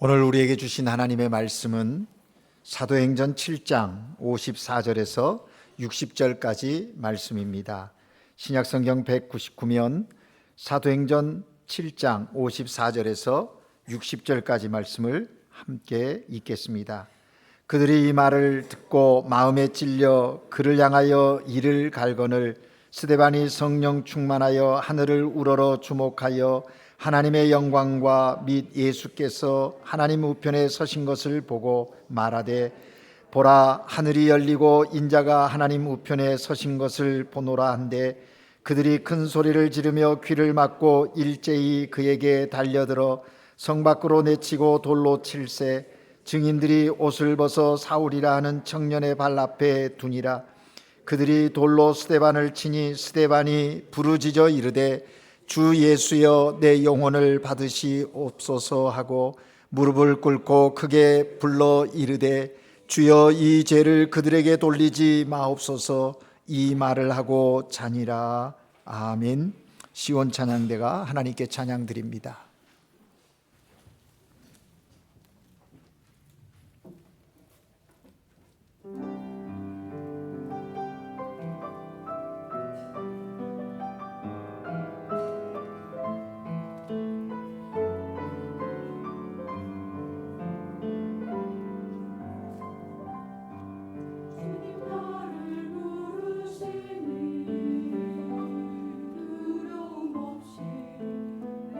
오늘 우리에게 주신 하나님의 말씀은 사도행전 7장 54절에서 60절까지 말씀입니다. 신약성경 199면 사도행전 7장 54절에서 60절까지 말씀을 함께 읽겠습니다. 그들이 이 말을 듣고 마음에 찔려 그를 향하여 이를 갈거늘 스데반이 성령 충만하여 하늘을 우러러 주목하여 하나님의 영광과 및 예수께서 하나님 우편에 서신 것을 보고 말하되 보라 하늘이 열리고 인자가 하나님 우편에 서신 것을 보노라 한데 그들이 큰 소리를 지르며 귀를 막고 일제히 그에게 달려들어 성 밖으로 내치고 돌로 칠세 증인들이 옷을 벗어 사울이라 하는 청년의 발 앞에 두니라. 그들이 돌로 스데반을 치니 스데반이 부르짖어 이르되 주 예수여 내 영혼을 받으시옵소서 하고 무릎을 꿇고 크게 불러 이르되 주여 이 죄를 그들에게 돌리지 마옵소서. 이 말을 하고 자니라. 아멘. 시온 찬양대가 하나님께 찬양 드립니다. 두려움 없이 내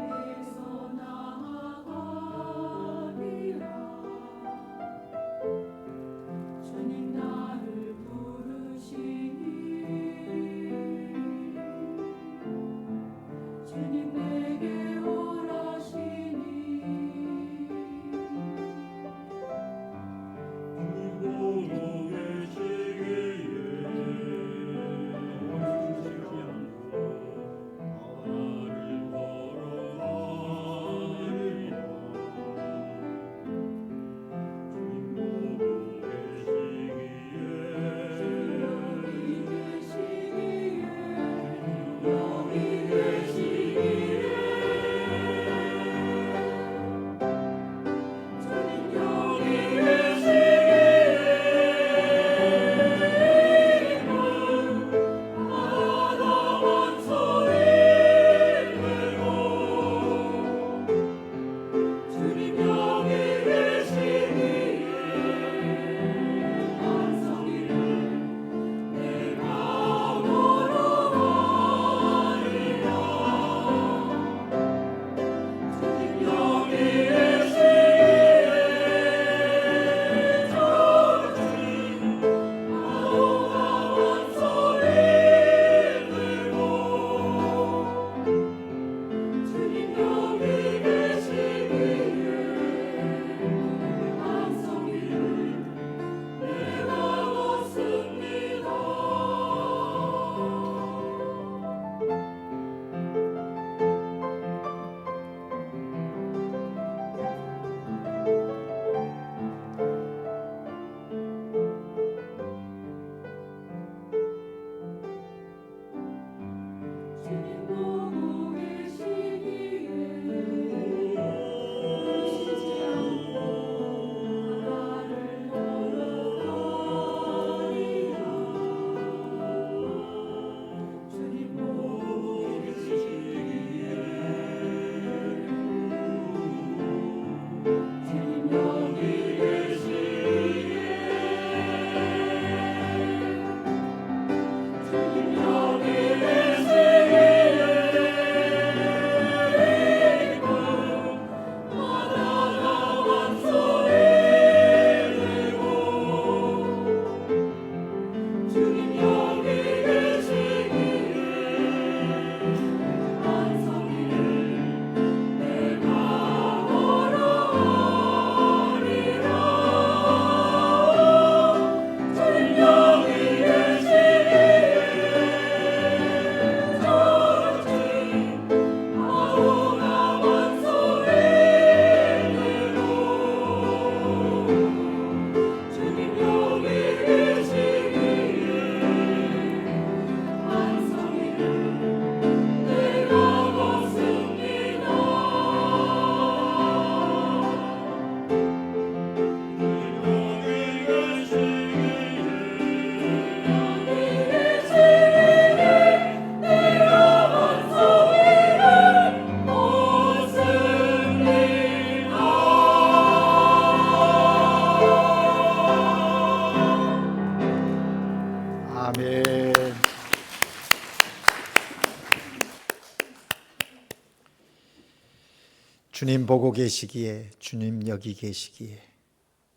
주님 보고 계시기에, 주님 여기 계시기에,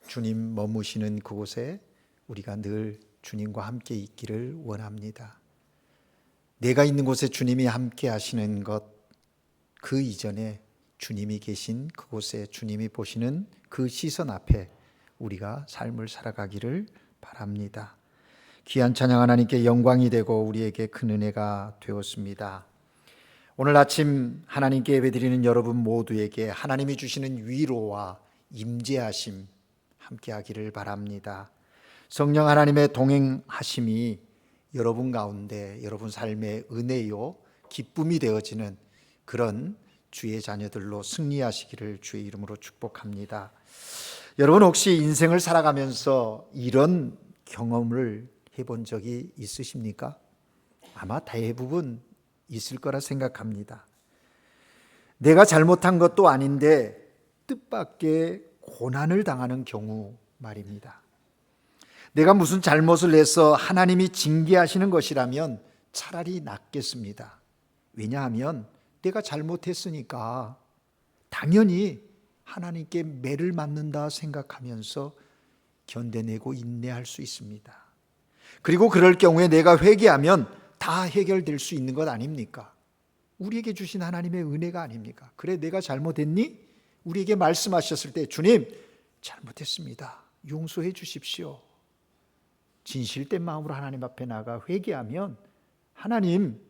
주님 머무시는 그곳에 우리가 늘 주님과 함께 있기를 원합니다. 내가 있는 곳에 주님이 함께 하시는 것, 그 이전에 주님이 계신 그곳에 주님이 보시는 그 시선 앞에 우리가 삶을 살아가기를 바랍니다. 귀한 찬양 하나님께 영광이 되고 우리에게 큰 은혜가 되었습니다. 오늘 아침 하나님께 예배드리는 여러분 모두에게 하나님이 주시는 위로와 임재하심 함께 하기를 바랍니다. 성령 하나님의 동행하심이 여러분 가운데 여러분 삶의 은혜요 기쁨이 되어지는 그런 주의 자녀들로 승리하시기를 주의 이름으로 축복합니다. 여러분 혹시 인생을 살아가면서 이런 경험을 해본 적이 있으십니까? 아마 대부분 있을 거라 생각합니다. 내가 잘못한 것도 아닌데 뜻밖의 고난을 당하는 경우 말입니다. 내가 무슨 잘못을 해서 하나님이 징계하시는 것이라면 차라리 낫겠습니다. 왜냐하면 내가 잘못했으니까 당연히 하나님께 매를 맞는다 생각하면서 견뎌내고 인내할 수 있습니다. 그리고 그럴 경우에 내가 회개하면 다 해결될 수 있는 것 아닙니까? 우리에게 주신 하나님의 은혜가 아닙니까? 그래 내가 잘못했니? 우리에게 말씀하셨을 때 주님 잘못했습니다. 용서해 주십시오. 진실된 마음으로 하나님 앞에 나가 회개하면 하나님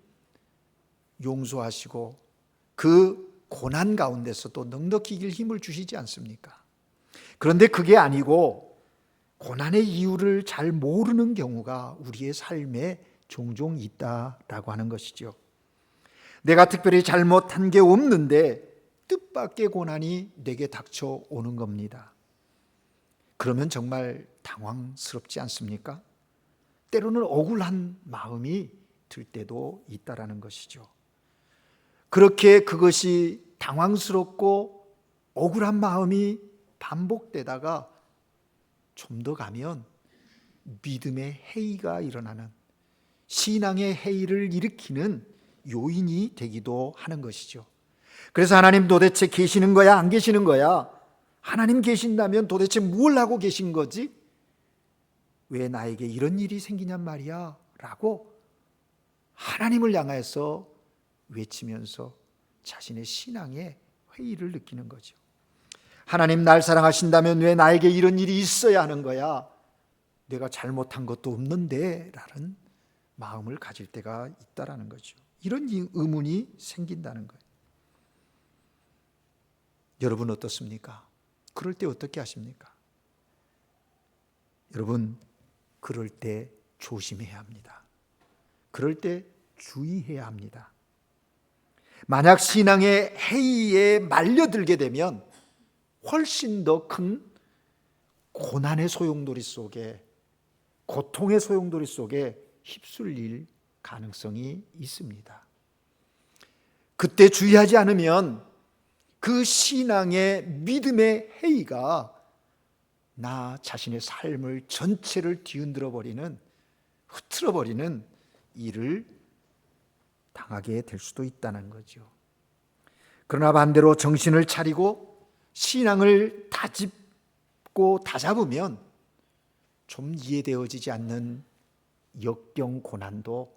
용서하시고 그 고난 가운데서도 넉넉히 이길 힘을 주시지 않습니까? 그런데 그게 아니고 고난의 이유를 잘 모르는 경우가 우리의 삶에 종종 있다라고 하는 것이죠. 내가 특별히 잘못한 게 없는데 뜻밖의 고난이 내게 닥쳐오는 겁니다. 그러면 정말 당황스럽지 않습니까? 때로는 억울한 마음이 들 때도 있다라는 것이죠. 그렇게 그것이 당황스럽고 억울한 마음이 반복되다가 좀 더 가면 믿음의 해이가 일어나는, 신앙의 해이를 일으키는 요인이 되기도 하는 것이죠. 그래서 하나님 도대체 계시는 거야 안 계시는 거야? 하나님 계신다면 도대체 뭘 하고 계신 거지? 왜 나에게 이런 일이 생기냔 말이야 라고 하나님을 향해서 외치면서 자신의 신앙의 회의를 느끼는 거죠. 하나님 날 사랑하신다면 왜 나에게 이런 일이 있어야 하는 거야? 내가 잘못한 것도 없는데 라는 마음을 가질 때가 있다라는 거죠. 이런 의문이 생긴다는 거예요. 여러분 어떻습니까? 그럴 때 어떻게 하십니까? 여러분 그럴 때 조심해야 합니다. 그럴 때 주의해야 합니다. 만약 신앙의 해이에 말려들게 되면 훨씬 더 큰 고난의 소용돌이 속에, 고통의 소용돌이 속에 휩쓸릴 가능성이 있습니다. 그때 주의하지 않으면 그 신앙의 믿음의 해이가 나 자신의 삶을 전체를 뒤흔들어 버리는, 흐트러 버리는 일을 당하게 될 수도 있다는 거죠. 그러나 반대로 정신을 차리고 신앙을 다잡고 다잡으면 좀 이해되어지지 않는 역경 고난도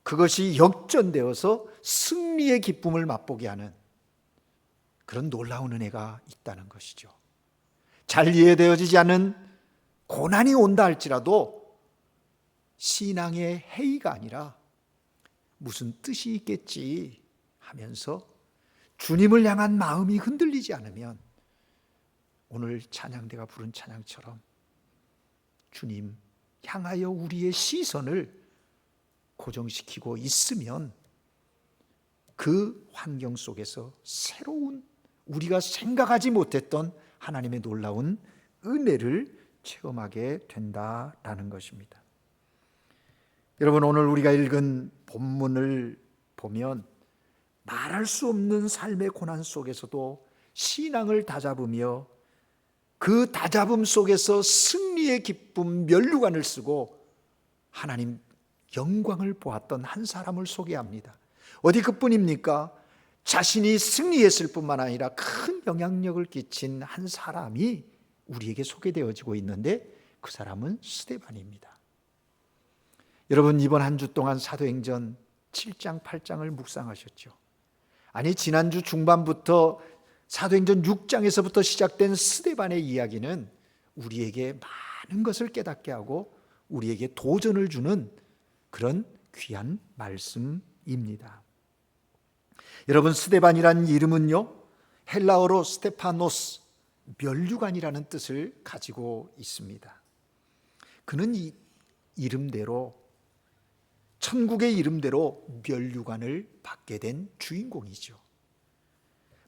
그것이 역전되어서 승리의 기쁨을 맛보게 하는 그런 놀라운 은혜가 있다는 것이죠. 잘 이해되어지지 않은 고난이 온다 할지라도 신앙의 해이가 아니라 무슨 뜻이 있겠지 하면서 주님을 향한 마음이 흔들리지 않으면 오늘 찬양대가 부른 찬양처럼 주님 향하여 우리의 시선을 고정시키고 있으면 그 환경 속에서 새로운, 우리가 생각하지 못했던 하나님의 놀라운 은혜를 체험하게 된다라는 것입니다. 여러분 오늘 우리가 읽은 본문을 보면 말할 수 없는 삶의 고난 속에서도 신앙을 다잡으며 그 다잡음 속에서 승리의 기쁨 면류관을 쓰고 하나님 영광을 보았던 한 사람을 소개합니다. 어디 그뿐입니까? 자신이 승리했을 뿐만 아니라 큰 영향력을 끼친 한 사람이 우리에게 소개되어지고 있는데 그 사람은 스데반입니다. 여러분, 이번 한 주 동안 사도행전 7장, 8장을 묵상하셨죠? 아니, 지난주 중반부터 사도행전 6장에서부터 시작된 스데반의 이야기는 우리에게 많은 것을 깨닫게 하고 우리에게 도전을 주는 그런 귀한 말씀입니다. 여러분, 스데반이라는 이름은요, 헬라어로 스테파노스, 면류관이라는 뜻을 가지고 있습니다. 그는 이 이름대로, 천국의 이름대로 면류관을 받게 된 주인공이죠.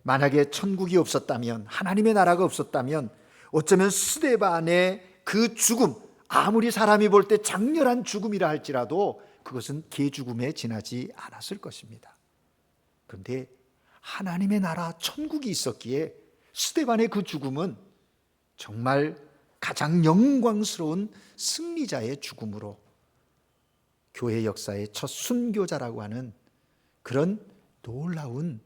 만약에 천국이 없었다면, 하나님의 나라가 없었다면 어쩌면 스데반의 그 죽음, 아무리 사람이 볼 때 장렬한 죽음이라 할지라도 그것은 개죽음에 지나지 않았을 것입니다. 그런데 하나님의 나라 천국이 있었기에 스데반의 그 죽음은 정말 가장 영광스러운 승리자의 죽음으로 교회 역사의 첫 순교자라고 하는 그런 놀라운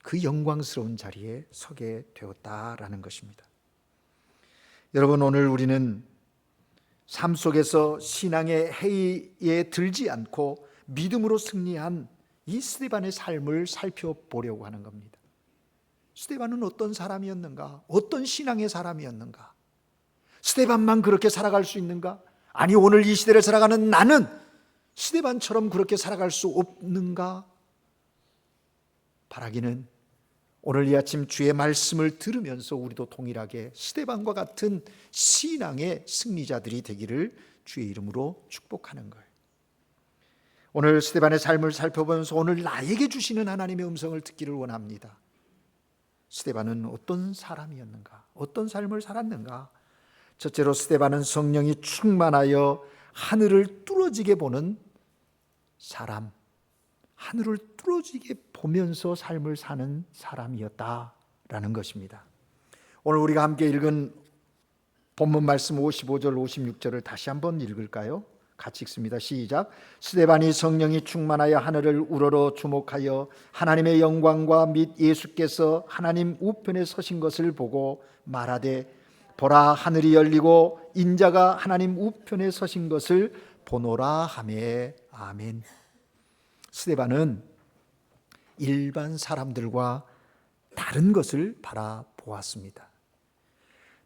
그 영광스러운 자리에 서게 되었다라는 것입니다. 여러분, 오늘 우리는 삶 속에서 신앙의 해이에 들지 않고 믿음으로 승리한 이 스데반의 삶을 살펴보려고 하는 겁니다. 스데반은 어떤 사람이었는가? 어떤 신앙의 사람이었는가? 스데반만 그렇게 살아갈 수 있는가? 아니, 오늘 이 시대를 살아가는 나는 스데반처럼 그렇게 살아갈 수 없는가? 바라기는 오늘 이 아침 주의 말씀을 들으면서 우리도 동일하게 스데반과 같은 신앙의 승리자들이 되기를 주의 이름으로 축복하는 거예요. 오늘 스데반의 삶을 살펴보면서 오늘 나에게 주시는 하나님의 음성을 듣기를 원합니다. 스데반은 어떤 사람이었는가? 어떤 삶을 살았는가? 첫째로 스데반은 성령이 충만하여 하늘을 뚫어지게 보는 사람, 하늘을 뚫어지게 보면서 삶을 사는 사람이었다라는 것입니다. 오늘 우리가 함께 읽은 본문 말씀 55절 56절을 다시 한번 읽을까요? 같이 읽습니다. 시작. 스데반이 성령이 충만하여 하늘을 우러러 주목하여 하나님의 영광과 및 예수께서 하나님 우편에 서신 것을 보고 말하되 보라, 하늘이 열리고 인자가 하나님 우편에 서신 것을 보노라 하매. 아멘. 스데반은 일반 사람들과 다른 것을 바라보았습니다.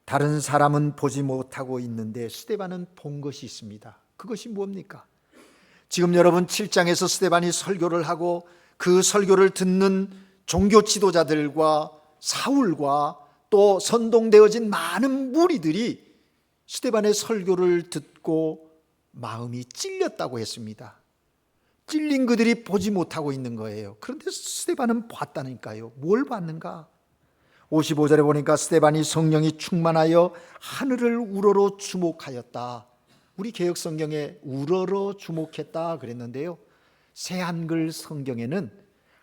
다른 사람은 보지 못하고 있는데 스데반은 본 것이 있습니다. 그것이 뭡니까? 지금 여러분 7장에서 스데반이 설교를 하고 그 설교를 듣는 종교 지도자들과 사울과 또 선동되어진 많은 무리들이 스데반의 설교를 듣고 마음이 찔렸다고 했습니다. 찔린 그들이 보지 못하고 있는 거예요. 그런데 스데반은 봤다니까요. 뭘 봤는가? 55절에 보니까 스데반이 성령이 충만하여 하늘을 우러러 주목하였다. 우리 개역 성경에 우러러 주목했다 그랬는데요, 새 한글 성경에는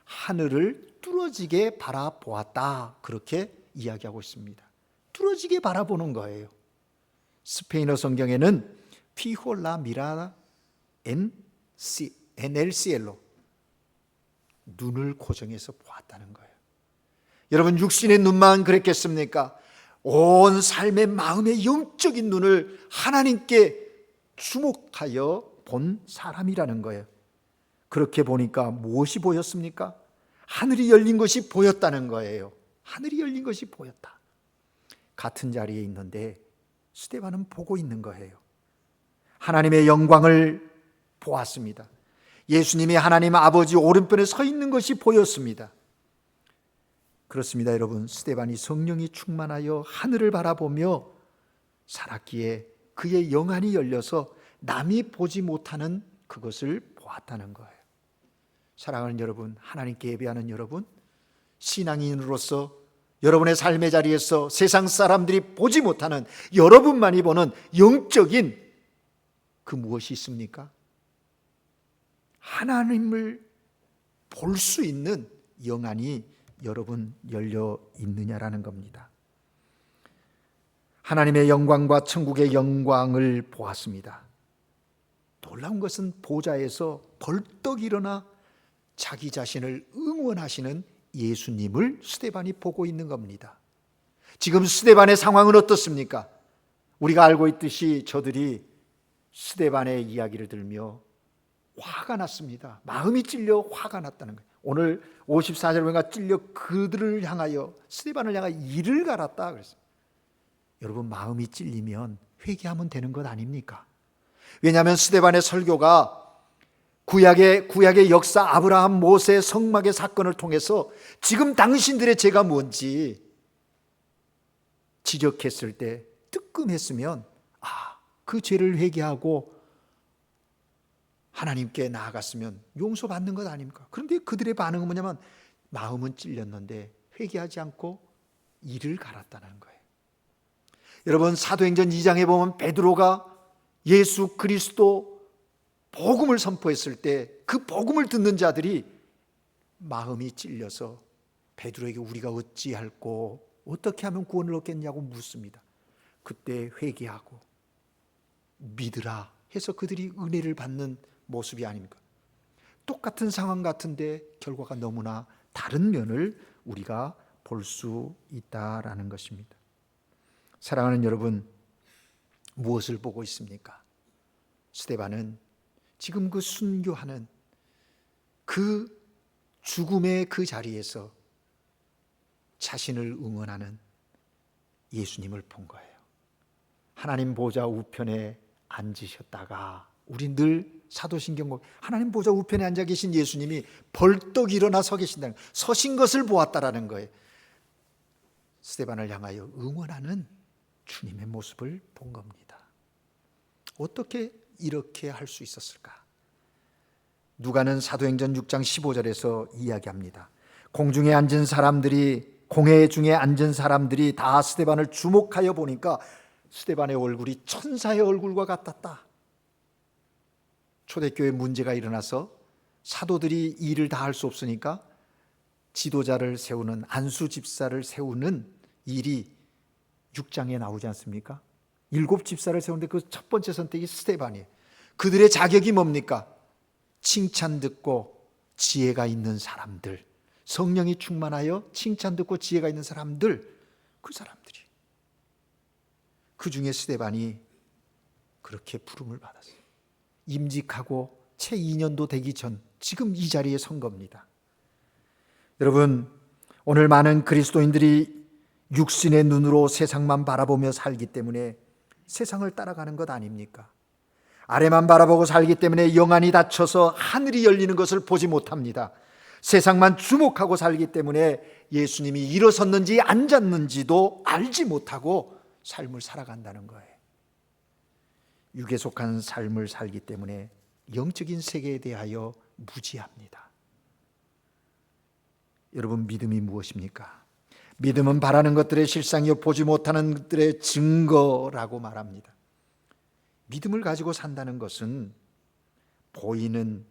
하늘을 뚫어지게 바라보았다 그렇게 이야기하고 있습니다. 뚫어지게 바라보는 거예요. 스페인어 성경에는 피홀라 미라 NLCL로 눈을 고정해서 보았다는 거예요. 여러분, 육신의 눈만 그랬겠습니까? 온 삶의 마음의 영적인 눈을 하나님께 주목하여 본 사람이라는 거예요. 그렇게 보니까 무엇이 보였습니까? 하늘이 열린 것이 보였다는 거예요. 하늘이 열린 것이 보였다. 같은 자리에 있는데 스데반은 보고 있는 거예요. 하나님의 영광을 보았습니다. 예수님이 하나님 아버지 오른편에 서 있는 것이 보였습니다. 그렇습니다, 여러분. 스데반이 성령이 충만하여 하늘을 바라보며 살았기에 그의 영안이 열려서 남이 보지 못하는 그것을 보았다는 거예요. 사랑하는 여러분, 하나님께 예배하는 여러분, 신앙인으로서 여러분의 삶의 자리에서 세상 사람들이 보지 못하는 여러분만이 보는 영적인 그 무엇이 있습니까? 하나님을 볼 수 있는 영안이 여러분 열려 있느냐라는 겁니다. 하나님의 영광과 천국의 영광을 보았습니다. 놀라운 것은 보좌에서 벌떡 일어나 자기 자신을 응원하시는 예수님을 스데반이 보고 있는 겁니다. 지금 스데반의 상황은 어떻습니까? 우리가 알고 있듯이 저들이 스데반의 이야기를 들으며 화가 났습니다. 마음이 찔려 화가 났다는 거예요. 오늘 54절에 보니까 찔려 그들을 향하여, 스데반을 향하여 이를 갈았다 그랬어요. 여러분, 마음이 찔리면 회개하면 되는 것 아닙니까? 왜냐하면 스데반의 설교가 구약의 역사, 아브라함, 모세, 성막의 사건을 통해서 지금 당신들의 죄가 뭔지 지적했을 때 뜨끔했으면 그 죄를 회개하고 하나님께 나아갔으면 용서받는 것 아닙니까? 그런데 그들의 반응은 뭐냐면 마음은 찔렸는데 회개하지 않고 이를 갈았다는 거예요. 여러분, 사도행전 2장에 보면 베드로가 예수 그리스도 복음을 선포했을 때 그 복음을 듣는 자들이 마음이 찔려서 베드로에게 우리가 어찌할꼬, 어떻게 하면 구원을 얻겠냐고 묻습니다. 그때 회개하고 믿으라 해서 그들이 은혜를 받는 모습이 아닙니까? 똑같은 상황 같은데 결과가 너무나 다른 면을 우리가 볼 수 있다라는 것입니다. 사랑하는 여러분, 무엇을 보고 있습니까? 스데반은 지금 그 순교하는 그 죽음의 그 자리에서 자신을 응원하는 예수님을 본 거예요. 하나님 보좌 우편에 앉으셨다가, 우리 늘 사도신경 보면 하나님 보좌 우편에 앉아 계신 예수님이 벌떡 일어나 서 계신다는, 서신 것을 보았다라는 거예요. 스데반을 향하여 응원하는 주님의 모습을 본 겁니다. 어떻게 이렇게 할 수 있었을까? 누가는 사도행전 6장 15절에서 이야기합니다. 공중에 앉은 사람들이, 공회 중에 앉은 사람들이 다 스데반을 주목하여 보니까 스데반의 얼굴이 천사의 얼굴과 같았다. 초대교회 문제가 일어나서 사도들이 일을 다 할 수 없으니까 지도자를 세우는, 안수 집사를 세우는 일이 6장에 나오지 않습니까? 7 집사를 세우는데 그 첫 번째 선택이 스데반이에요. 그들의 자격이 뭡니까? 칭찬 듣고 지혜가 있는 사람들, 성령이 충만하여 칭찬 듣고 지혜가 있는 사람들, 그 사람들이, 그 중에 스데반이 그렇게 부름을 받았어요. 임직하고 채 2년도 되기 전 지금 이 자리에 선 겁니다. 여러분, 오늘 많은 그리스도인들이 육신의 눈으로 세상만 바라보며 살기 때문에 세상을 따라가는 것 아닙니까? 아래만 바라보고 살기 때문에 영안이 닫혀서 하늘이 열리는 것을 보지 못합니다. 세상만 주목하고 살기 때문에 예수님이 일어섰는지 앉았는지도 알지 못하고 삶을 살아간다는 거예요. 육에 속한 삶을 살기 때문에 영적인 세계에 대하여 무지합니다. 여러분, 믿음이 무엇입니까? 믿음은 바라는 것들의 실상이요 보지 못하는 것들의 증거라고 말합니다. 믿음을 가지고 산다는 것은 보이는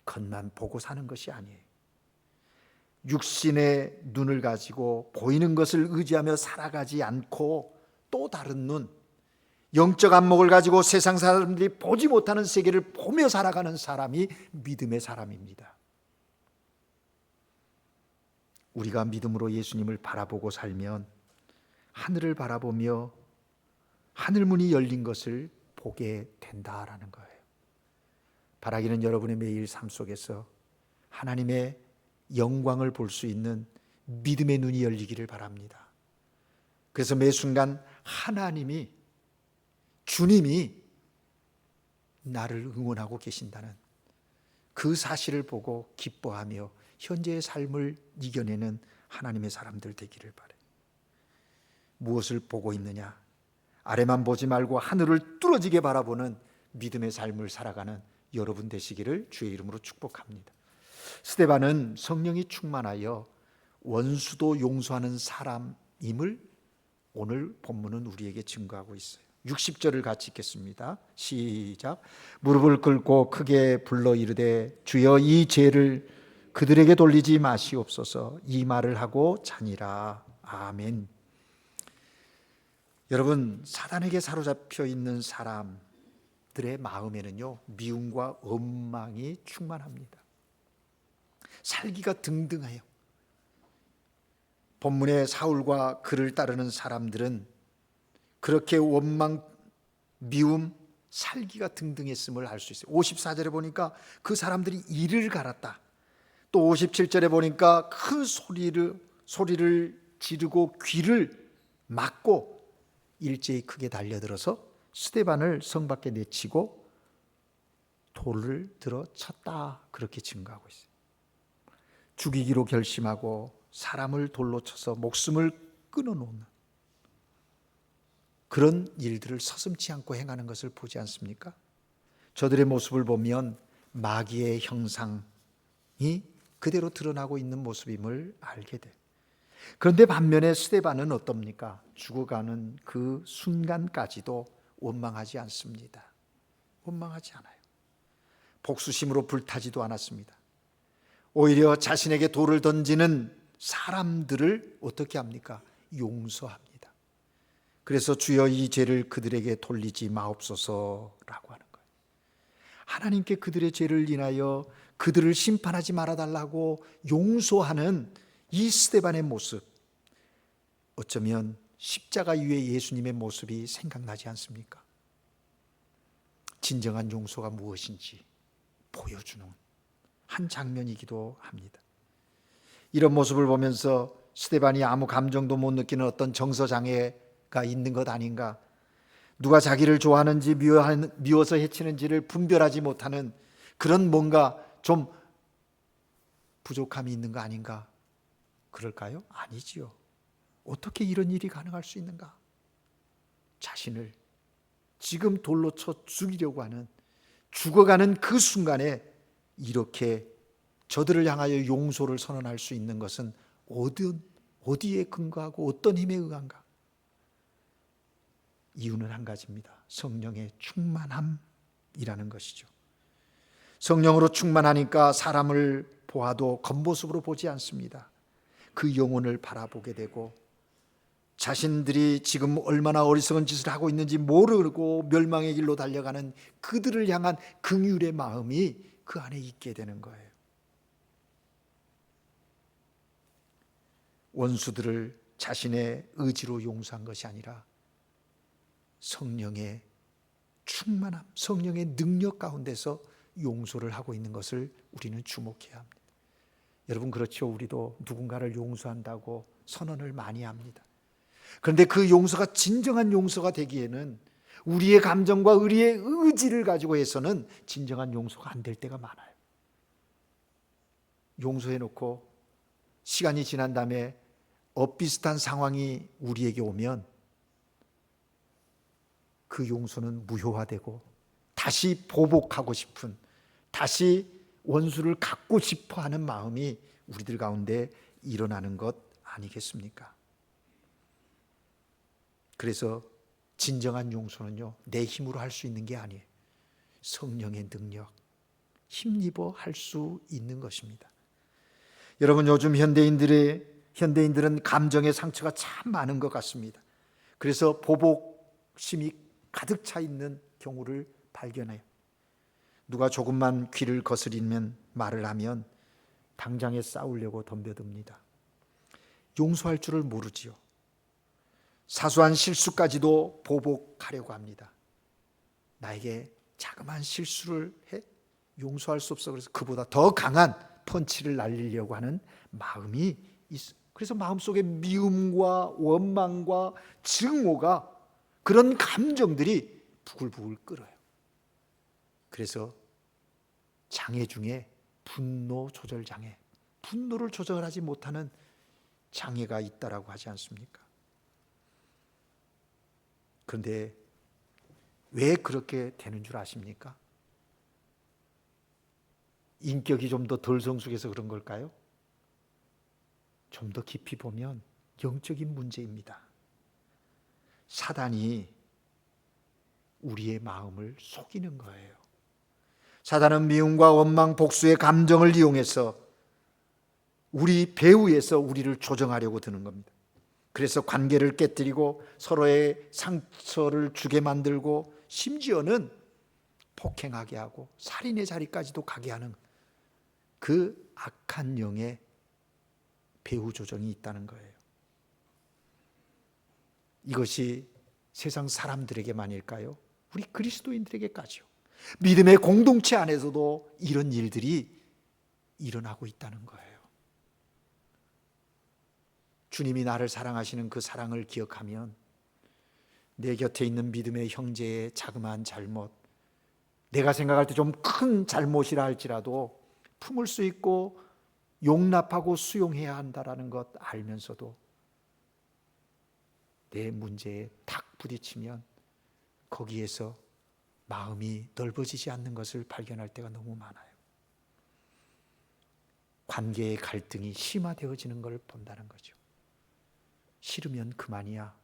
것만 보고 사는 것이 아니에요. 육신의 눈을 가지고 보이는 것을 의지하며 살아가지 않고 또 다른 눈, 영적 안목을 가지고 세상 사람들이 보지 못하는 세계를 보며 살아가는 사람이 믿음의 사람입니다. 우리가 믿음으로 예수님을 바라보고 살면 하늘을 바라보며 하늘문이 열린 것을 보게 된다라는 거예요. 바라기는 여러분의 매일 삶 속에서 하나님의 영광을 볼 수 있는 믿음의 눈이 열리기를 바랍니다. 그래서 매 순간 하나님이, 주님이 나를 응원하고 계신다는 그 사실을 보고 기뻐하며 현재의 삶을 이겨내는 하나님의 사람들 되기를 바라요. 무엇을 보고 있느냐? 아래만 보지 말고 하늘을 뚫어지게 바라보는 믿음의 삶을 살아가는 여러분 되시기를 주의 이름으로 축복합니다. 스데반은 성령이 충만하여 원수도 용서하는 사람임을 오늘 본문은 우리에게 증거하고 있어요. 60절을 같이 읽겠습니다. 시작. 무릎을 꿇고 크게 불러 이르되 주여 이 죄를 그들에게 돌리지 마시옵소서. 이 말을 하고 자니라. 아멘. 여러분, 사단에게 사로잡혀 있는 사람들의 마음에는요, 미움과 원망이 충만합니다. 살기가 등등해요. 본문의 사울과 그를 따르는 사람들은 그렇게 원망, 미움, 살기가 등등했음을 알 수 있어요. 54절에 보니까 그 사람들이 이를 갈았다. 또 57절에 보니까 큰 소리를 지르고 귀를 막고 일제히 크게 달려들어서 스데반을 성 밖에 내치고 돌을 들어 쳤다. 그렇게 증거하고 있어요. 죽이기로 결심하고 사람을 돌로 쳐서 목숨을 끊어놓는 그런 일들을 서슴지 않고 행하는 것을 보지 않습니까? 저들의 모습을 보면 마귀의 형상이 그대로 드러나고 있는 모습임을 알게 돼요. 그런데 반면에 스데반은 어떻습니까? 죽어가는 그 순간까지도 원망하지 않습니다. 원망하지 않아요. 복수심으로 불타지도 않았습니다. 오히려 자신에게 돌을 던지는 사람들을 어떻게 합니까? 용서합니다. 그래서 주여 이 죄를 그들에게 돌리지 마옵소서라고 하는 거예요. 하나님께 그들의 죄를 인하여 그들을 심판하지 말아달라고 용서하는 이 스데반의 모습, 어쩌면 십자가 위에 예수님의 모습이 생각나지 않습니까? 진정한 용서가 무엇인지 보여주는 한 장면이기도 합니다. 이런 모습을 보면서 스데반이 아무 감정도 못 느끼는 어떤 정서장애가 있는 것 아닌가, 누가 자기를 좋아하는지 미워서 해치는지를 분별하지 못하는 그런 뭔가 좀 부족함이 있는 거 아닌가, 그럴까요? 아니지요. 어떻게 이런 일이 가능할 수 있는가? 자신을 지금 돌로 쳐 죽이려고 하는, 죽어가는 그 순간에 이렇게 저들을 향하여 용서를 선언할 수 있는 것은 어디에 근거하고 어떤 힘에 의한가? 이유는 한 가지입니다. 성령의 충만함이라는 것이죠. 성령으로 충만하니까 사람을 보아도 겉모습으로 보지 않습니다. 그 영혼을 바라보게 되고 자신들이 지금 얼마나 어리석은 짓을 하고 있는지 모르고 멸망의 길로 달려가는 그들을 향한 긍휼의 마음이 그 안에 있게 되는 거예요. 원수들을 자신의 의지로 용서한 것이 아니라 성령의 충만함, 성령의 능력 가운데서 용서를 하고 있는 것을 우리는 주목해야 합니다. 여러분, 그렇죠. 우리도 누군가를 용서한다고 선언을 많이 합니다. 그런데 그 용서가 진정한 용서가 되기에는 우리의 감정과 우리의 의지를 가지고 해서는 진정한 용서가 안 될 때가 많아요. 용서해놓고 시간이 지난 다음에 엇비슷한 상황이 우리에게 오면 그 용서는 무효화되고 다시 보복하고 싶은, 다시 원수를 갚고 싶어 하는 마음이 우리들 가운데 일어나는 것 아니겠습니까? 그래서 진정한 용서는요, 내 힘으로 할 수 있는 게 아니에요. 성령의 능력, 힘입어 할 수 있는 것입니다. 여러분, 요즘 현대인들은 감정의 상처가 참 많은 것 같습니다. 그래서 보복심이 가득 차 있는 경우를 발견해요. 누가 조금만 귀를 거스리면, 말을 하면 당장에 싸우려고 덤벼듭니다. 용서할 줄을 모르지요. 사소한 실수까지도 보복하려고 합니다. 나에게 자그마한 실수를 해 용서할 수 없어. 그래서 그보다 더 강한 펀치를 날리려고 하는 마음이 있어요. 그래서 마음속에 미움과 원망과 증오가, 그런 감정들이 부글부글 끓어요. 그래서 장애 중에 분노 조절 장애, 분노를 조절하지 못하는 장애가 있다라고 하지 않습니까? 그런데 왜 그렇게 되는 줄 아십니까? 인격이 좀 더 덜 성숙해서 그런 걸까요? 좀 더 깊이 보면 영적인 문제입니다. 사단이 우리의 마음을 속이는 거예요. 사단은 미움과 원망, 복수의 감정을 이용해서 우리 배후에서 우리를 조정하려고 드는 겁니다. 그래서 관계를 깨뜨리고 서로의 상처를 주게 만들고 심지어는 폭행하게 하고 살인의 자리까지도 가게 하는 그 악한 영의 배후 조정이 있다는 거예요. 이것이 세상 사람들에게만일까요? 우리 그리스도인들에게까지요. 믿음의 공동체 안에서도 이런 일들이 일어나고 있다는 거예요. 주님이 나를 사랑하시는 그 사랑을 기억하면 내 곁에 있는 믿음의 형제의 자그마한 잘못, 내가 생각할 때 좀 큰 잘못이라 할지라도 품을 수 있고 용납하고 수용해야 한다는 것 알면서도 내 문제에 탁 부딪히면 거기에서 마음이 넓어지지 않는 것을 발견할 때가 너무 많아요. 관계의 갈등이 심화되어지는 걸 본다는 거죠. 싫으면 그만이야.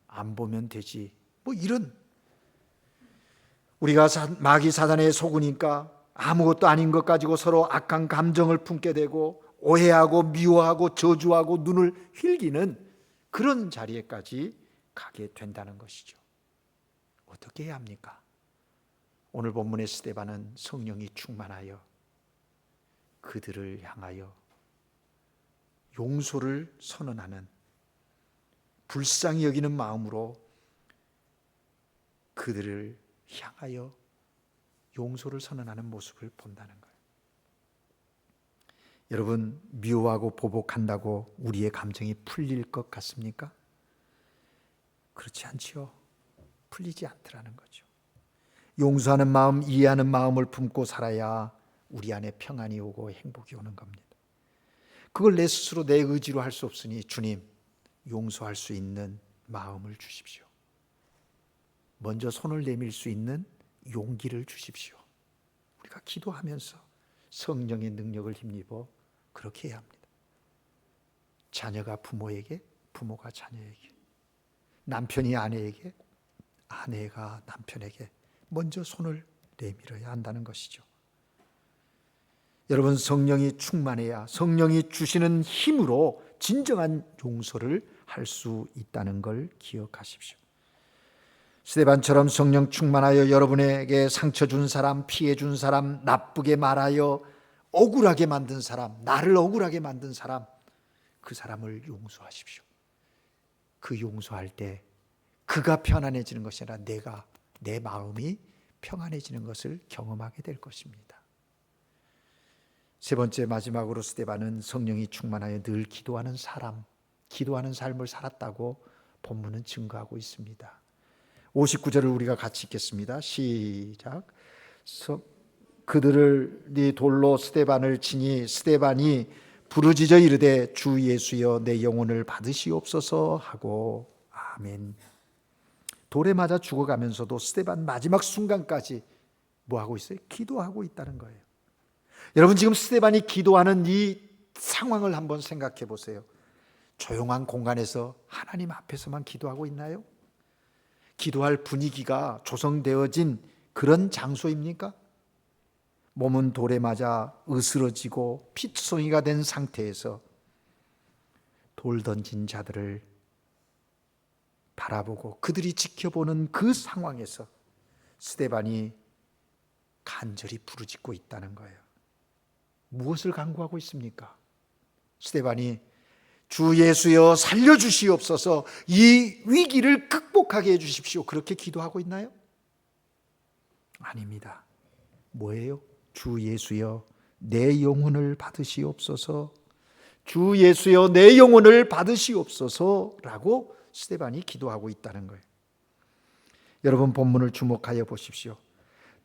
안 보면 되지. 이런, 우리가 마귀 사단에 속으니까 아무것도 아닌 것 가지고 서로 악한 감정을 품게 되고 오해하고 미워하고 저주하고 눈을 휜기는 그런 자리에까지 가게 된다는 것이죠. 어떻게 해야 합니까? 오늘 본문의 스데반은 성령이 충만하여 그들을 향하여 용서를 선언하는, 불쌍히 여기는 마음으로 그들을 향하여 용서를 선언하는 모습을 본다는 거예요. 여러분, 미워하고 보복한다고 우리의 감정이 풀릴 것 같습니까? 그렇지 않지요. 풀리지 않더라는 거죠. 용서하는 마음, 이해하는 마음을 품고 살아야 우리 안에 평안이 오고 행복이 오는 겁니다. 그걸 내 스스로 내 의지로 할 수 없으니 주님, 용서할 수 있는 마음을 주십시오. 먼저 손을 내밀 수 있는 용기를 주십시오. 우리가 기도하면서 성령의 능력을 힘입어 그렇게 해야 합니다. 자녀가 부모에게, 부모가 자녀에게, 남편이 아내에게, 아내가 남편에게 먼저 손을 내밀어야 한다는 것이죠. 여러분, 성령이 충만해야 성령이 주시는 힘으로 진정한 용서를 할 수 있다는 걸 기억하십시오. 스데반처럼 성령 충만하여 여러분에게 상처 준 사람, 피해 준 사람, 나쁘게 말하여 억울하게 만든 사람, 나를 억울하게 만든 사람, 그 사람을 용서하십시오. 그 용서할 때 그가 편안해지는 것이 아니라 내 마음이 평안해지는 것을 경험하게 될 것입니다. 세 번째, 마지막으로 스데반은 성령이 충만하여 늘 기도하는 사람, 기도하는 삶을 살았다고 본문은 증거하고 있습니다. 59절을 우리가 같이 읽겠습니다. 시작. 그들이 돌로 스데반을 치니 스데반이 부르짖어 이르되 주 예수여 내 영혼을 받으시옵소서 하고 아멘. 돌에 맞아 죽어가면서도 스데반 마지막 순간까지 뭐 하고 있어요? 기도하고 있다는 거예요. 여러분, 지금 스데반이 기도하는 이 상황을 한번 생각해 보세요. 조용한 공간에서 하나님 앞에서만 기도하고 있나요? 기도할 분위기가 조성되어진 그런 장소입니까? 몸은 돌에 맞아 으스러지고 피투성이가 된 상태에서 돌 던진 자들을 바라보고 그들이 지켜보는 그 상황에서 스데반이 간절히 부르짖고 있다는 거예요. 무엇을 간구하고 있습니까? 스데반이 주 예수여 살려주시옵소서, 이 위기를 극복하게 해주십시오, 그렇게 기도하고 있나요? 아닙니다. 뭐예요? 주 예수여 내 영혼을 받으시옵소서, 주 예수여 내 영혼을 받으시옵소서라고 스데반이 기도하고 있다는 거예요. 여러분, 본문을 주목하여 보십시오.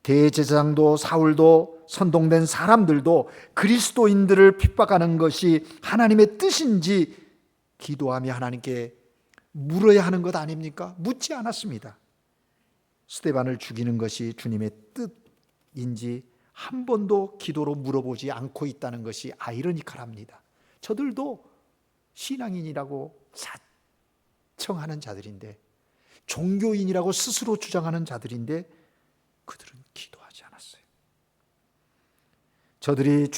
대제사장도 사울도 선동된 사람들도 그리스도인들을 핍박하는 것이 하나님의 뜻인지 기도하며 하나님께 물어야 하는 것 아닙니까? 묻지 않았습니다. 스데반을 죽이는 것이 주님의 뜻인지 한 번도 기도로 물어보지 않고 있다는 것이 아이러니컬합니다. 저들도 신앙인이라고 자청하는 자들인데, 종교인이라고 스스로 주장하는 자들인데 그들은 기도하지 않았어요. 저들이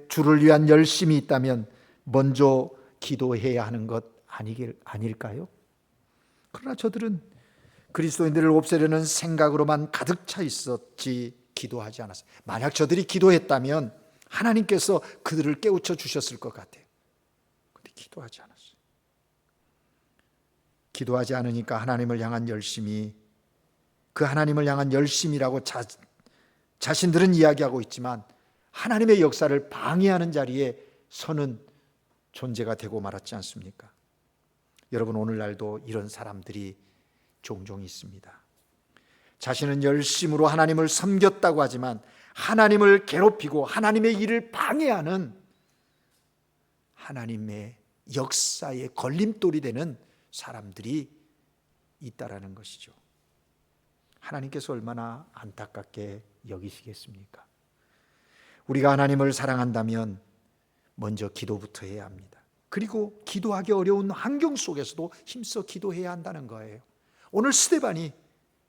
주를 위한 열심이 있다면 먼저 기도해야 하는 것 아닐까요? 그러나 저들은 그리스도인들을 없애려는 생각으로만 가득 차 있었지 기도하지 않았어요. 만약 저들이 기도했다면 하나님께서 그들을 깨우쳐 주셨을 것 같아요. 그런데 기도하지 않았어요. 기도하지 않으니까 하나님을 향한 열심이, 그 하나님을 향한 열심이라고 자신들은 이야기하고 있지만 하나님의 역사를 방해하는 자리에 서는 존재가 되고 말았지 않습니까? 여러분, 오늘날도 이런 사람들이 종종 있습니다. 자신은 열심으로 하나님을 섬겼다고 하지만 하나님을 괴롭히고 하나님의 일을 방해하는, 하나님의 역사의 걸림돌이 되는 사람들이 있다라는 것이죠. 하나님께서 얼마나 안타깝게 여기시겠습니까? 우리가 하나님을 사랑한다면 먼저 기도부터 해야 합니다. 그리고 기도하기 어려운 환경 속에서도 힘써 기도해야 한다는 거예요. 오늘 스데반이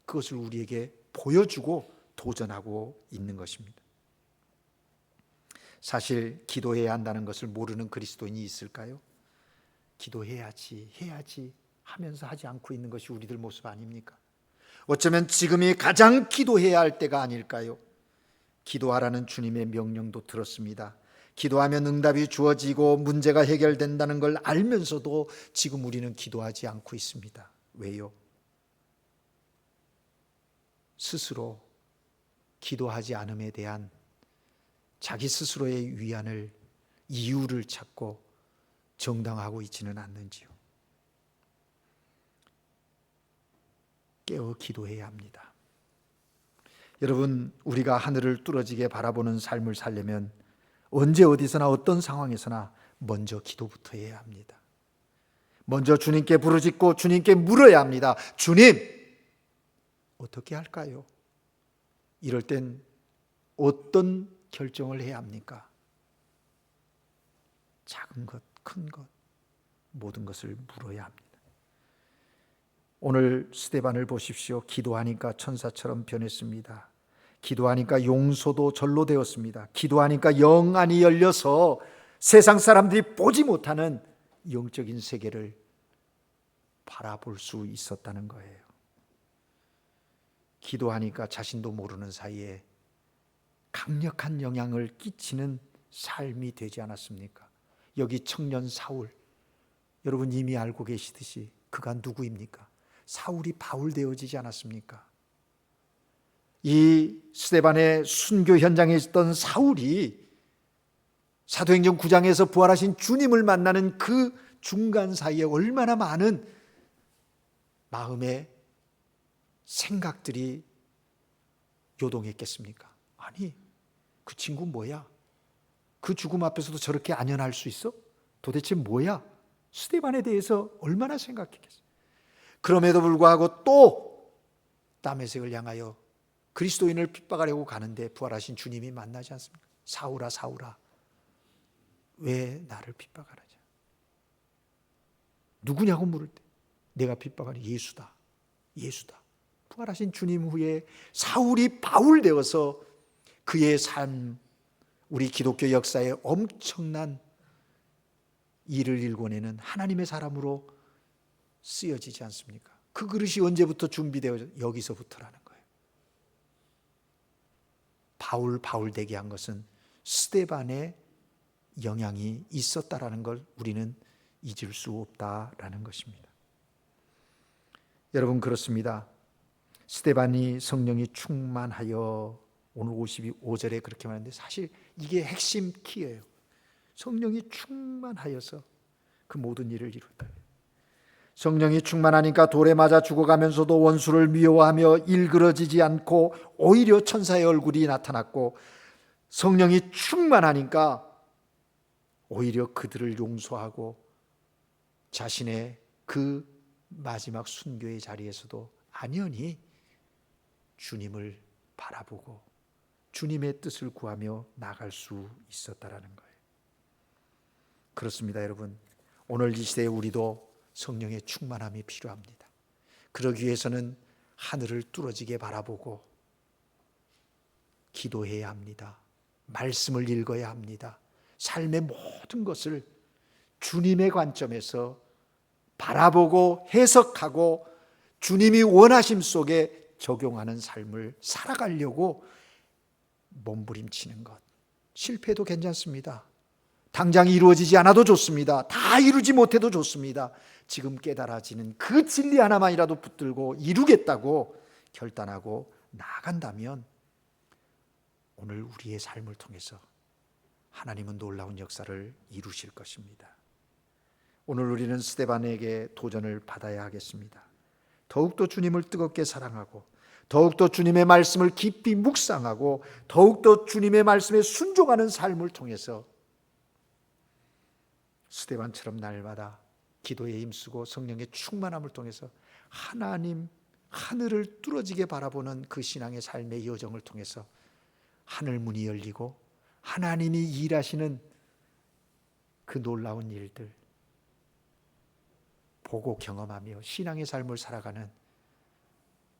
그것을 우리에게 보여주고 도전하고 있는 것입니다. 사실 기도해야 한다는 것을 모르는 그리스도인이 있을까요? 기도해야지 하면서 하지 않고 있는 것이 우리들 모습 아닙니까? 어쩌면 지금이 가장 기도해야 할 때가 아닐까요? 기도하라는 주님의 명령도 들었습니다. 기도하면 응답이 주어지고 문제가 해결된다는 걸 알면서도 지금 우리는 기도하지 않고 있습니다. 왜요? 스스로 기도하지 않음에 대한 자기 스스로의 위안을, 이유를 찾고 정당화하고 있지는 않는지요. 깨어 기도해야 합니다. 여러분, 우리가 하늘을 뚫어지게 바라보는 삶을 살려면 언제 어디서나 어떤 상황에서나 먼저 기도부터 해야 합니다. 먼저 주님께 부르짖고 주님께 물어야 합니다. 주님, 어떻게 할까요? 이럴 땐 어떤 결정을 해야 합니까? 작은 것, 큰 것, 모든 것을 물어야 합니다. 오늘 스데반을 보십시오. 기도하니까 천사처럼 변했습니다. 기도하니까 용서도 절로 되었습니다. 기도하니까 영안이 열려서 세상 사람들이 보지 못하는 영적인 세계를 바라볼 수 있었다는 거예요. 기도하니까 자신도 모르는 사이에 강력한 영향을 끼치는 삶이 되지 않았습니까? 여기 청년 사울, 여러분 이미 알고 계시듯이 그가 누구입니까? 사울이 바울 되어지지 않았습니까? 이 스데반의 순교 현장에 있었던 사울이 사도행전 9장에서 부활하신 주님을 만나는 그 중간 사이에 얼마나 많은 마음의 생각들이 요동했겠습니까? 아니, 그 친구 뭐야? 그 죽음 앞에서도 저렇게 안연할 수 있어? 도대체 뭐야? 스데반에 대해서 얼마나 생각했겠어요? 그럼에도 불구하고 또 다메섹을 향하여 그리스도인을 핍박하려고 가는데 부활하신 주님이 만나지 않습니까? 사울아, 사울아, 왜 나를 핍박하느냐? 누구냐고 물을 때 내가 핍박하는 예수다, 예수다. 부활하신 주님 후에 사울이 바울 되어서 그의 삶, 우리 기독교 역사에 엄청난 일을 일궈내는 하나님의 사람으로 쓰여지지 않습니까? 그 그릇이 언제부터 준비되어져? 여기서부터라는 거예요. 바울 되게 한 것은 스데반의 영향이 있었다라는 걸 우리는 잊을 수 없다라는 것입니다. 여러분, 그렇습니다. 스데반이 성령이 충만하여, 오늘 55절에 그렇게 말하는데 사실 이게 핵심 키예요. 성령이 충만하여서 그 모든 일을 이뤘다. 성령이 충만하니까 돌에 맞아 죽어가면서도 원수를 미워하며 일그러지지 않고 오히려 천사의 얼굴이 나타났고, 성령이 충만하니까 오히려 그들을 용서하고 자신의 그 마지막 순교의 자리에서도 안연히 주님을 바라보고 주님의 뜻을 구하며 나갈 수 있었다라는 거예요. 그렇습니다, 여러분. 오늘 이 시대에 우리도 성령의 충만함이 필요합니다. 그러기 위해서는 하늘을 뚫어지게 바라보고 기도해야 합니다. 말씀을 읽어야 합니다. 삶의 모든 것을 주님의 관점에서 바라보고 해석하고 주님이 원하심 속에 적용하는 삶을 살아가려고 몸부림치는 것, 실패해도 괜찮습니다. 당장 이루어지지 않아도 좋습니다. 다 이루지 못해도 좋습니다. 지금 깨달아지는 그 진리 하나만이라도 붙들고 이루겠다고 결단하고 나아간다면 오늘 우리의 삶을 통해서 하나님은 놀라운 역사를 이루실 것입니다. 오늘 우리는 스데반에게 도전을 받아야 하겠습니다. 더욱더 주님을 뜨겁게 사랑하고 더욱더 주님의 말씀을 깊이 묵상하고 더욱더 주님의 말씀에 순종하는 삶을 통해서 스데반처럼 날마다 기도에 힘쓰고 성령의 충만함을 통해서 하나님, 하늘을 뚫어지게 바라보는 그 신앙의 삶의 여정을 통해서 하늘 문이 열리고 하나님이 일하시는 그 놀라운 일들 보고 경험하며 신앙의 삶을 살아가는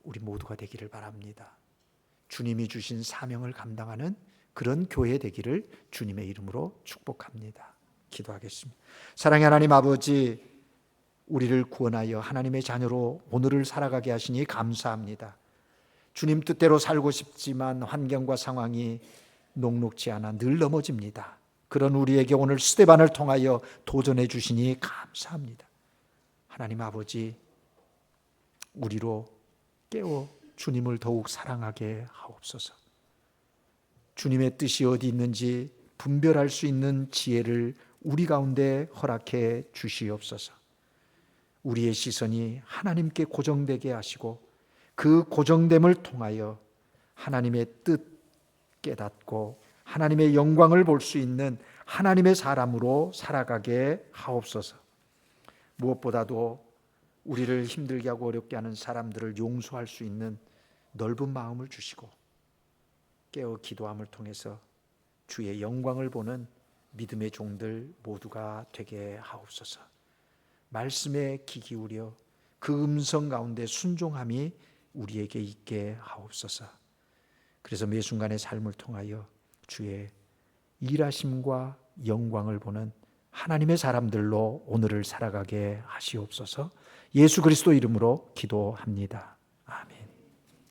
우리 모두가 되기를 바랍니다. 주님이 주신 사명을 감당하는 그런 교회 되기를 주님의 이름으로 축복합니다. 기도하겠습니다. 사랑의 하나님 아버지, 우리를 구원하여 하나님의 자녀로 오늘을 살아가게 하시니 감사합니다. 주님 뜻대로 살고 싶지만 환경과 상황이 녹록지 않아 늘 넘어집니다. 그런 우리에게 오늘 스데반을 통하여 도전해 주시니 감사합니다. 하나님 아버지, 우리로 깨워 주님을 더욱 사랑하게 하옵소서. 주님의 뜻이 어디 있는지 분별할 수 있는 지혜를 우리 가운데 허락해 주시옵소서. 우리의 시선이 하나님께 고정되게 하시고 그 고정됨을 통하여 하나님의 뜻 깨닫고 하나님의 영광을 볼 수 있는 하나님의 사람으로 살아가게 하옵소서. 무엇보다도 우리를 힘들게 하고 어렵게 하는 사람들을 용서할 수 있는 넓은 마음을 주시고 깨어 기도함을 통해서 주의 영광을 보는 믿음의 종들 모두가 되게 하옵소서. 말씀에 귀 기울여 그 음성 가운데 순종함이 우리에게 있게 하옵소서. 그래서 매 순간의 삶을 통하여 주의 일하심과 영광을 보는 하나님의 사람들로 오늘을 살아가게 하시옵소서. 예수 그리스도 이름으로 기도합니다.